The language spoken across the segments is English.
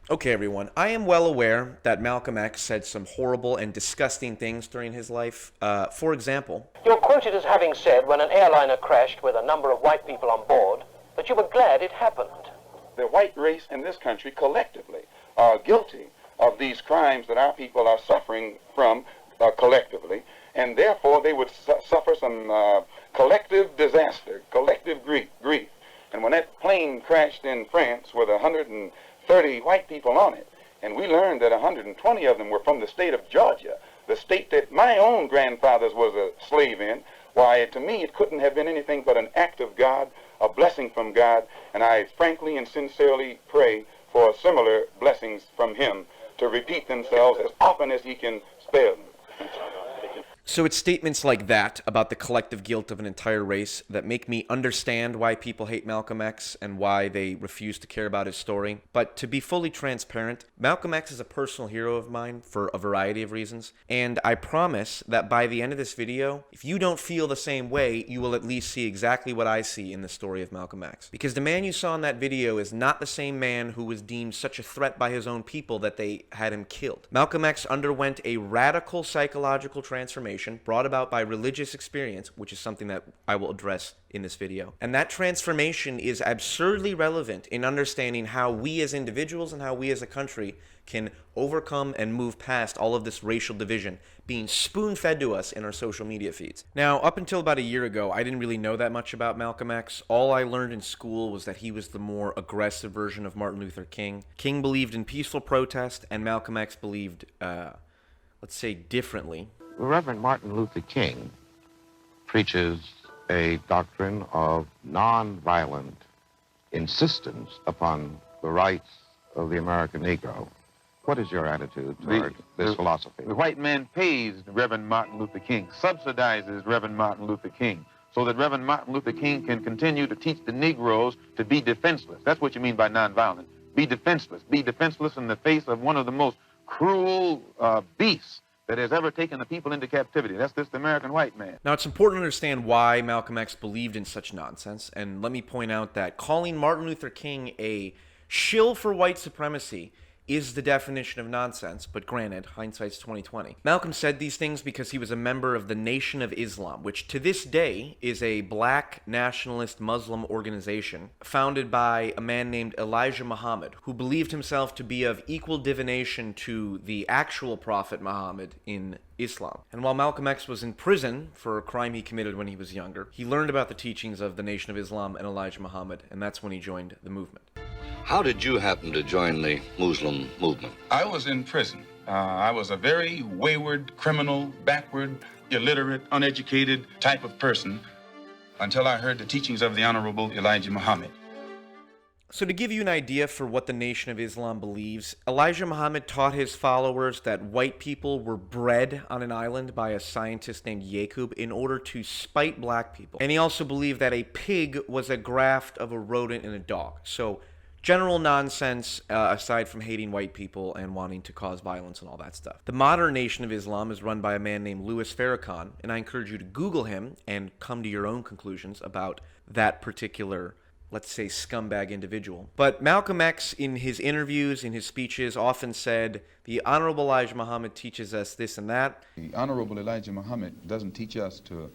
Okay, everyone, I am well aware that Malcolm X said some horrible and disgusting things during his life. For example, You're quoted as having said when an airliner crashed with a number of white people on board that you were glad it happened. The white race in this country collectively are guilty of these crimes that our people are suffering from collectively, and therefore they would suffer some collective disaster, collective grief. And when that plane crashed in France with 130 white people on it, and we learned that 120 of them were from the state of Georgia, the state that my own grandfather was a slave in, why, to me, it couldn't have been anything but an act of God, a blessing from God, and I frankly and sincerely pray for similar blessings from him to repeat themselves as often as he can spare them. so it's statements like that about the collective guilt of an entire race that make me understand why people hate Malcolm X and why they refuse to care about his story. But to be fully transparent, Malcolm X is a personal hero of mine for a variety of reasons, and I promise that by the end of this video, if you don't feel the same way, you will at least see exactly what I see in the story of Malcolm X. Because the man you saw in that video is not the same man who was deemed such a threat by his own people that they had him killed. Malcolm X underwent a radical psychological transformation brought about by religious experience, which is something that I will address in this video. And that transformation is absurdly relevant in understanding how we as individuals and how we as a country can overcome and move past all of this racial division being spoon-fed to us in our social media feeds. Now, up until about a year ago, I didn't really know that much about Malcolm X. All I learned in school was that he was the more aggressive version of Martin Luther King. King believed in peaceful protest, and Malcolm X believed, let's say, differently. Reverend Martin Luther King preaches a doctrine of nonviolent insistence upon the rights of the American Negro. What is your attitude toward this philosophy? The white man pays Reverend Martin Luther King, subsidizes Reverend Martin Luther King, so that Reverend Martin Luther King can continue to teach the Negroes to be defenseless. That's what you mean by nonviolent. Be defenseless. Be defenseless in the face of one of the most cruel beasts that has ever taken the people into captivity. That's this the American white man. Now, it's important to understand why Malcolm X believed in such nonsense, and let me point out that calling Martin Luther King a shill for white supremacy is the definition of nonsense, but granted, hindsight's 2020. Malcolm said these things because he was a member of the Nation of Islam, which to this day is a black nationalist Muslim organization founded by a man named Elijah Muhammad, who believed himself to be of equal divination to the actual Prophet Muhammad in Islam. And while Malcolm X was in prison for a crime he committed when he was younger, he learned about the teachings of the Nation of Islam and Elijah Muhammad, and that's when he joined the movement. How did you happen to join the Muslim movement? I was in prison. I was a very wayward, criminal, backward, illiterate, uneducated type of person until I heard the teachings of the Honorable Elijah Muhammad. So to give you an idea for what the Nation of Islam believes, Elijah Muhammad taught his followers that white people were bred on an island by a scientist named Yaqub in order to spite black people. And he also believed that a pig was a graft of a rodent and a dog. So general nonsense, aside from hating white people and wanting to cause violence and all that stuff. The modern Nation of Islam is run by a man named Louis Farrakhan, and I encourage you to Google him and come to your own conclusions about that particular, let's say, scumbag individual. But Malcolm X, in his interviews, in his speeches, often said, the Honorable Elijah Muhammad teaches us this and that. The Honorable Elijah Muhammad doesn't teach us to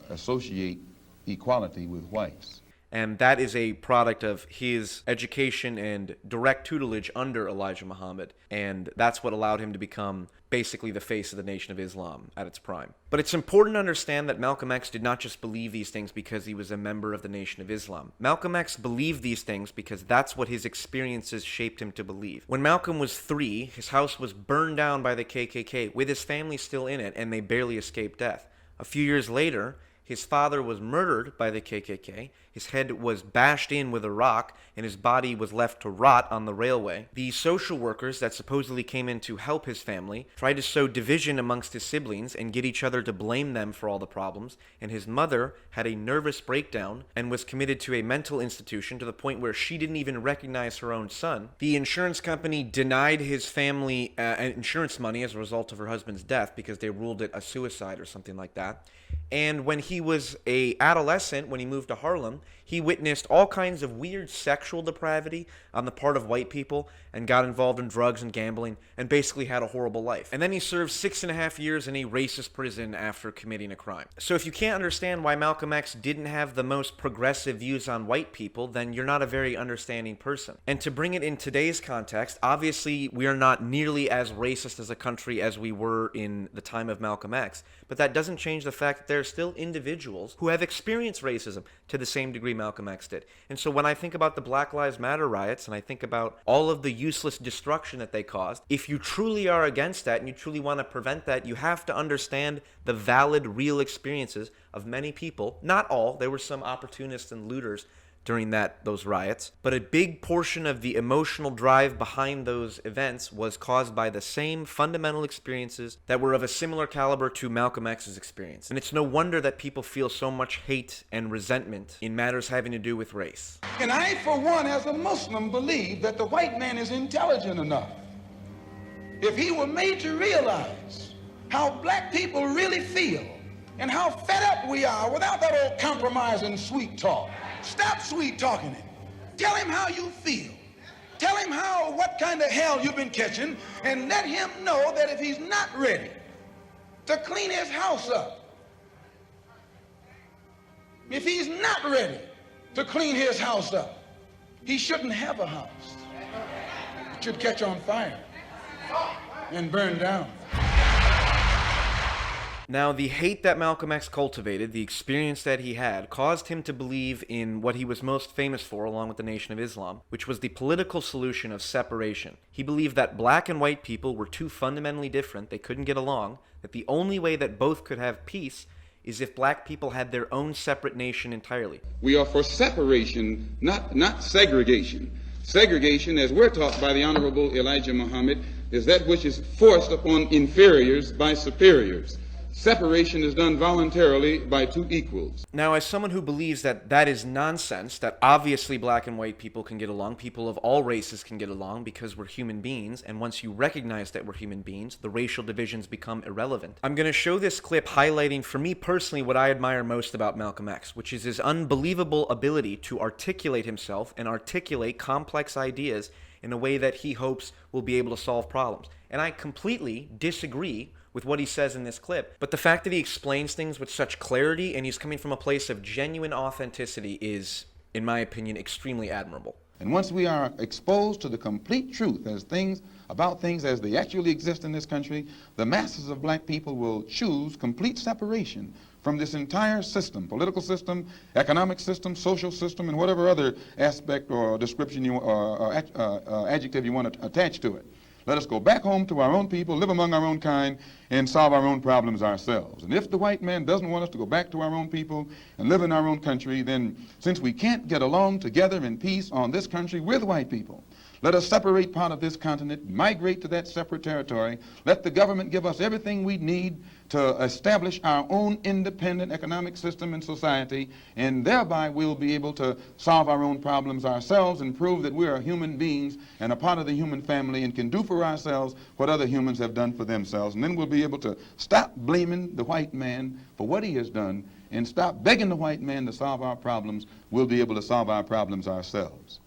associate equality with whites. And that is a product of his education and direct tutelage under Elijah Muhammad. And that's what allowed him to become basically the face of the Nation of Islam at its prime. But it's important to understand that Malcolm X did not just believe these things because he was a member of the Nation of Islam. Malcolm X believed these things because that's what his experiences shaped him to believe. When Malcolm was 3, his house was burned down by the KKK with his family still in it, and they barely escaped death. A few years later, his father was murdered by the KKK, his head was bashed in with a rock, and his body was left to rot on the railway. The social workers that supposedly came in to help his family tried to sow division amongst his siblings and get each other to blame them for all the problems, and his mother had a nervous breakdown and was committed to a mental institution to the point where she didn't even recognize her own son. The insurance company denied his family insurance money as a result of her husband's death because they ruled it a suicide or something like that. And when he was an adolescent, when he moved to Harlem, he witnessed all kinds of weird sexual depravity on the part of white people and got involved in drugs and gambling and basically had a horrible life. And then he served 6.5 years in a racist prison after committing a crime. So if you can't understand why Malcolm X didn't have the most progressive views on white people, then you're not a very understanding person. And to bring it in today's context, obviously we are not nearly as racist as a country as we were in the time of Malcolm X, but that doesn't change the fact that there are still individuals who have experienced racism to the same degree Malcolm X did. And so when I think about the Black Lives Matter riots and I think about all of the useless destruction that they caused, if you truly are against that and you truly want to prevent that, you have to understand the valid, real experiences of many people. Not all. There were some opportunists and looters during those riots, but a big portion of the emotional drive behind those events was caused by the same fundamental experiences that were of a similar caliber to Malcolm X's experience. And it's no wonder that people feel so much hate and resentment in matters having to do with race. And I, for one, as a Muslim, believe that the white man is intelligent enough. If he were made to realize how black people really feel and how fed up we are without that old compromise and sweet talk. Stop sweet talking him. Tell him how you feel. Tell him what kind of hell you've been catching, and let him know that if he's not ready to clean his house up, if he's not ready to clean his house up, he shouldn't have a house. It should catch on fire and burn down. Now, the hate that Malcolm X cultivated, the experience that he had, caused him to believe in what he was most famous for, along with the Nation of Islam, which was the political solution of separation. He believed that black and white people were too fundamentally different, they couldn't get along, that the only way that both could have peace is if black people had their own separate nation entirely. We are for separation, not segregation. Segregation, as we're taught by the Honorable Elijah Muhammad, is that which is forced upon inferiors by superiors. Separation is done voluntarily by two equals. Now, as someone who believes that that is nonsense, that obviously black and white people can get along, people of all races can get along because we're human beings, and once you recognize that we're human beings, the racial divisions become irrelevant. I'm going to show this clip highlighting, for me personally, what I admire most about Malcolm X, which is his unbelievable ability to articulate himself and articulate complex ideas in a way that he hopes will be able to solve problems. And I completely disagree with what he says in this clip, but the fact that he explains things with such clarity and he's coming from a place of genuine authenticity is, in my opinion, extremely admirable. And once we are exposed to the complete truth about things as they actually exist in this country, the masses of black people will choose complete separation from this entire system, political system, economic system, social system, and whatever other aspect or description or adjective you want to attach to it. Let us go back home to our own people, live among our own kind, and solve our own problems ourselves. And if the white man doesn't want us to go back to our own people and live in our own country, then since we can't get along together in peace on this country with white people, let us separate part of this continent, migrate to that separate territory, let the government give us everything we need to establish our own independent economic system and society, and thereby we'll be able to solve our own problems ourselves and prove that we are human beings and a part of the human family and can do for ourselves what other humans have done for themselves. And then we'll be able to stop blaming the white man for what he has done and stop begging the white man to solve our problems. We'll be able to solve our problems ourselves.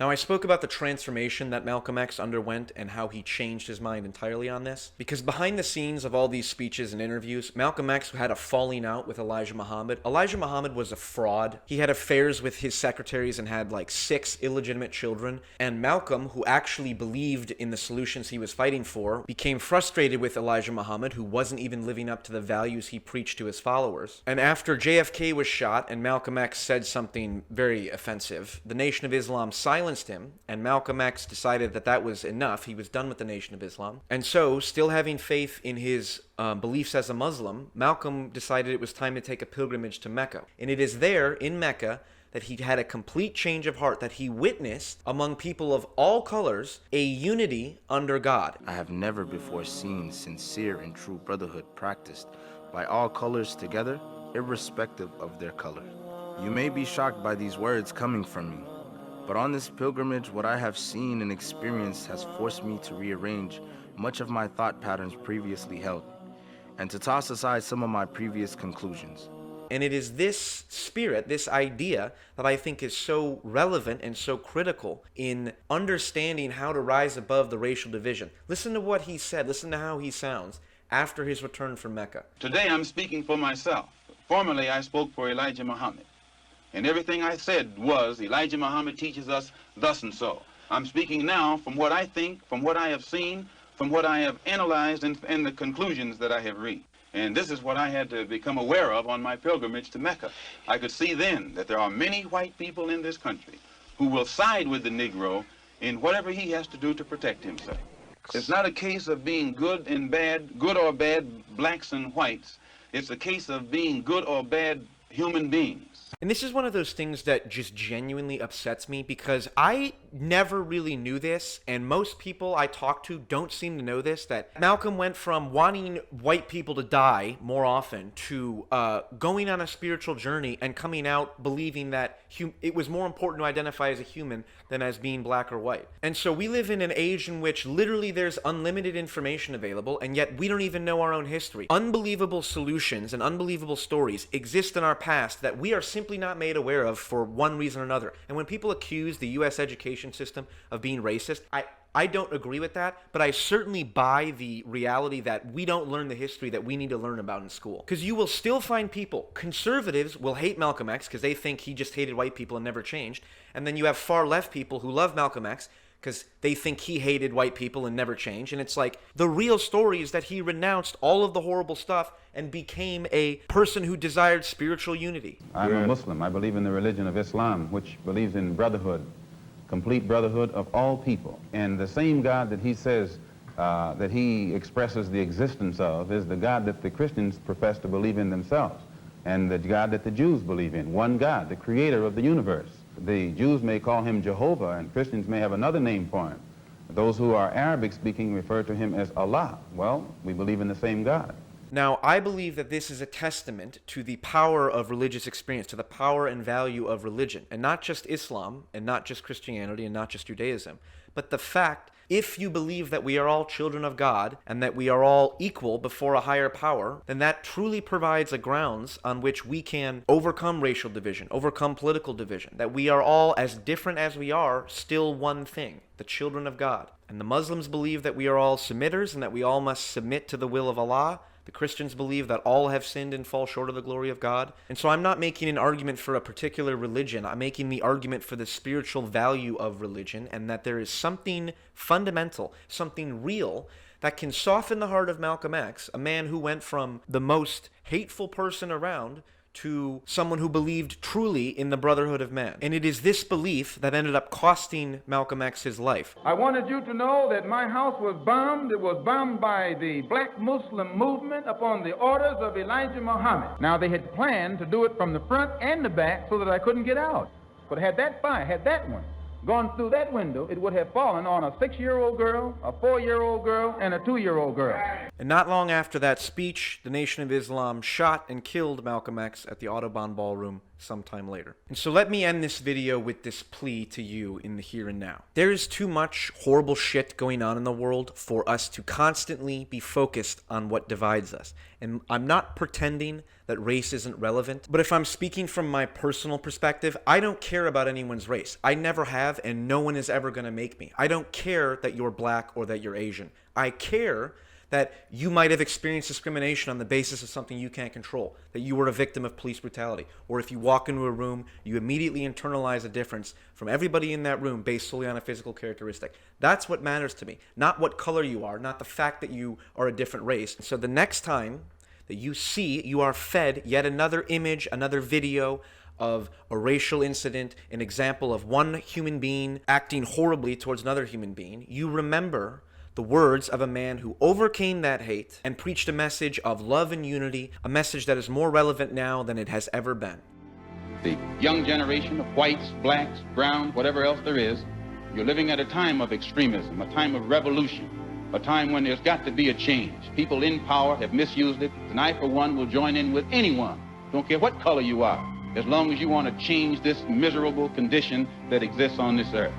Now, I spoke about the transformation that Malcolm X underwent and how he changed his mind entirely on this, because behind the scenes of all these speeches and interviews, Malcolm X had a falling out with Elijah Muhammad. Elijah Muhammad was a fraud. He had affairs with his secretaries and had like 6 illegitimate children. And Malcolm, who actually believed in the solutions he was fighting for, became frustrated with Elijah Muhammad, who wasn't even living up to the values he preached to his followers. And after JFK was shot and Malcolm X said something very offensive, the Nation of Islam silenced him, and Malcolm X decided that that was enough. He was done with the Nation of Islam. And so, still having faith in his beliefs as a Muslim, Malcolm decided it was time to take a pilgrimage to Mecca. And it is there, in Mecca, that he had a complete change of heart, that he witnessed among people of all colors a unity under God. I have never before seen sincere and true brotherhood practiced by all colors together, irrespective of their color. You may be shocked by these words coming from me, but on this pilgrimage, what I have seen and experienced has forced me to rearrange much of my thought patterns previously held, and to toss aside some of my previous conclusions. And it is this spirit, this idea, that I think is so relevant and so critical in understanding how to rise above the racial division. Listen to what he said. Listen to how he sounds after his return from Mecca. Today I'm speaking for myself. Formerly I spoke for Elijah Muhammad. And everything I said was, Elijah Muhammad teaches us thus and so. I'm speaking now from what I think, from what I have seen, from what I have analyzed, and the conclusions that I have reached. And this is what I had to become aware of on my pilgrimage to Mecca. I could see then that there are many white people in this country who will side with the Negro in whatever he has to do to protect himself. It's not a case of being good and bad, good or bad blacks and whites. It's a case of being good or bad human beings. And this is one of those things that just genuinely upsets me, because I never really knew this, and most people I talk to don't seem to know this, that Malcolm went from wanting white people to die more often to going on a spiritual journey and coming out believing that it was more important to identify as a human than as being black or white. And so we live in an age in which literally there's unlimited information available, and yet we don't even know our own history. Unbelievable solutions and unbelievable stories exist in our past that we are simply not made aware of for one reason or another. And when people accuse the U.S. education system of being racist, I don't agree with that, but I certainly buy the reality that we don't learn the history that we need to learn about in school. Because you will still find people, conservatives will hate Malcolm X because they think he just hated white people and never changed. And then you have far left people who love Malcolm X because they think he hated white people and never changed. And it's like, the real story is that he renounced all of the horrible stuff and became a person who desired spiritual unity. I'm a Muslim. I believe in the religion of Islam, which believes in brotherhood, complete brotherhood of all people. And the same God that he says that he expresses the existence of is the God that the Christians profess to believe in themselves, and the God that the Jews believe in, one God, the creator of the universe. The Jews may call him Jehovah, and Christians may have another name for him. Those who are Arabic speaking refer to him as Allah. Well, we believe in the same God. Now, I believe that this is a testament to the power of religious experience, to the power and value of religion, and not just Islam, and not just Christianity, and not just Judaism, but the fact, if you believe that we are all children of God, and that we are all equal before a higher power, then that truly provides a grounds on which we can overcome racial division, overcome political division, that we are all, as different as we are, still one thing, the children of God. And the Muslims believe that we are all submitters, and that we all must submit to the will of Allah. The Christians believe that all have sinned and fall short of the glory of God. And so I'm not making an argument for a particular religion. I'm making the argument for the spiritual value of religion, and that there is something fundamental, something real, that can soften the heart of Malcolm X, a man who went from the most hateful person around to someone who believed truly in the brotherhood of man. And it is this belief that ended up costing Malcolm X his life. I wanted you to know that my house was bombed. It was bombed by the black Muslim movement upon the orders of Elijah Muhammad. Now, they had planned to do it from the front and the back so that I couldn't get out. But had that fire, had that one gone through that window, it would have fallen on a 6-year-old girl, a 4-year-old girl, and a 2-year-old girl. And not long after that speech, the Nation of Islam shot and killed Malcolm X at the Audubon Ballroom sometime later. And so let me end this video with this plea to you in the here and now. There is too much horrible shit going on in the world for us to constantly be focused on what divides us. And I'm not pretending that race isn't relevant, but if I'm speaking from my personal perspective, I don't care about anyone's race. I never have, and no one is ever going to make me. I don't care that you're black or that you're Asian. I care that you might have experienced discrimination on the basis of something you can't control, that you were a victim of police brutality, or if you walk into a room, you immediately internalize a difference from everybody in that room based solely on a physical characteristic. That's what matters to me, not what color you are, not the fact that you are a different race. So the next time that you are fed yet another image, another video of a racial incident, an example of one human being acting horribly towards another human being, you remember the words of a man who overcame that hate and preached a message of love and unity, a message that is more relevant now than it has ever been. The young generation of whites, blacks, browns, whatever else there is, you're living at a time of extremism, a time of revolution, a time when there's got to be a change. People in power have misused it, and I, for one, will join in with anyone, don't care what color you are, as long as you want to change this miserable condition that exists on this earth.